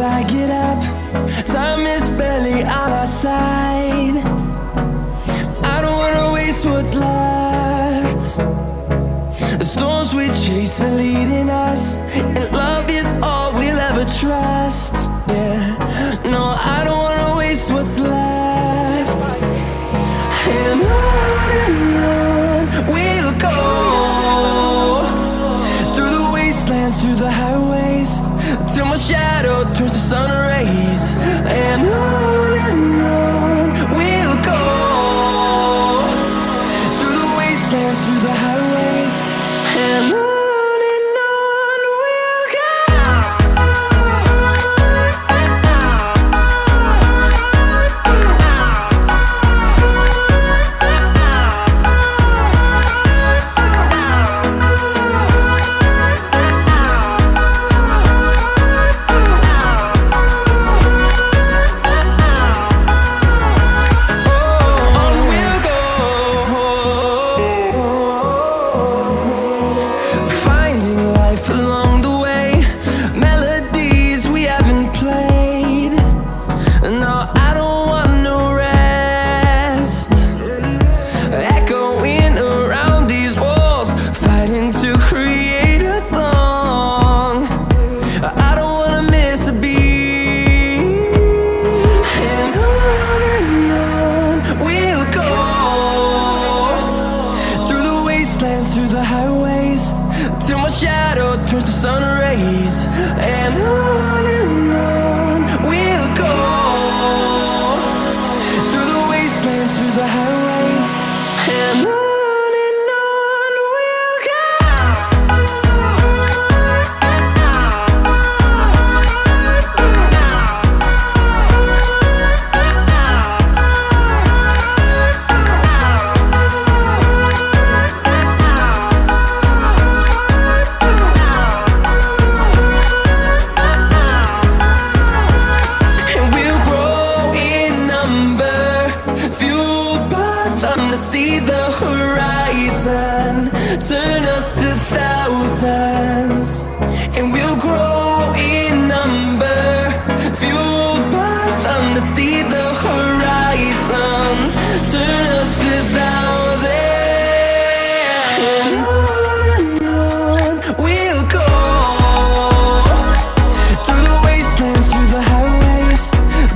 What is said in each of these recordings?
I get up. Time is barely on our side. I don't wanna waste what's left. The storms we chase are leading us, and love is all we'll ever trust. Yeah, no, I don't wanna waste what's left. And on we'll go, through the wastelands, through the highways, till my shadow turns to sun rays. And on we'll go, through the wastelands, through the highways, and on we'll go. Through the highways, till my shadow turns to sun rays. And on we'll go, through the wastelands, through the highways, and on we'll go. To see the horizon turn us to thousands, and we'll grow in number, fueled by them. To see the horizon turn us to thousands, and on we'll go, through the wastelands, through the highways,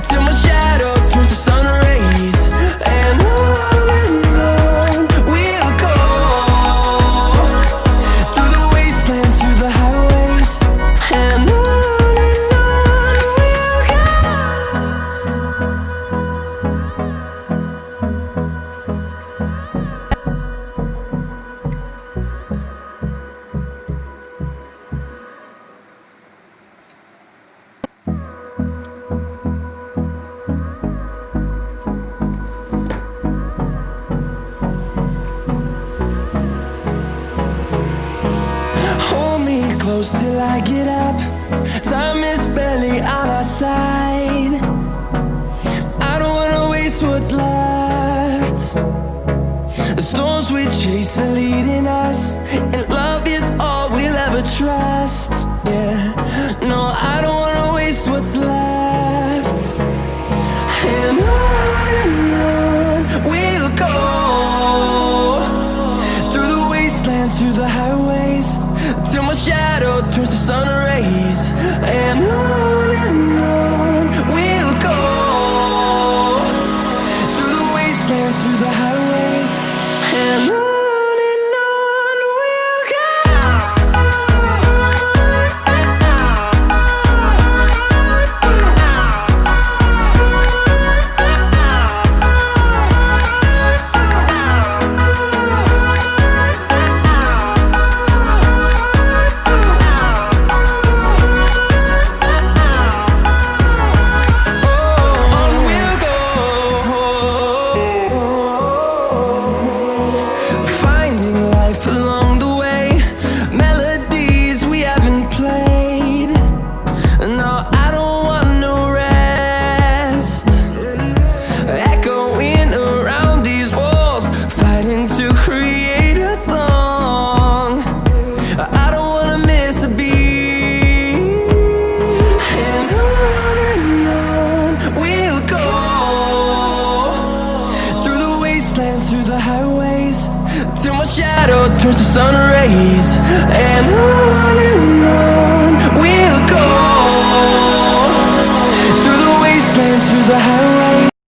till my shadow turns to sun rays. And close till I get up. Time is barely on our side. I don't wanna waste what's left. The storms we chase are leading us, and love is all we'll ever trust. Yeah, no, I don't wanna waste what's left. And on we'll go, through the wastelands, through the highways, till my shadow turns to sun rays. And on we'll go, through the wastelands, through the highways, and on turns to sun rays, and on we'll go through the wastelands, through the highways.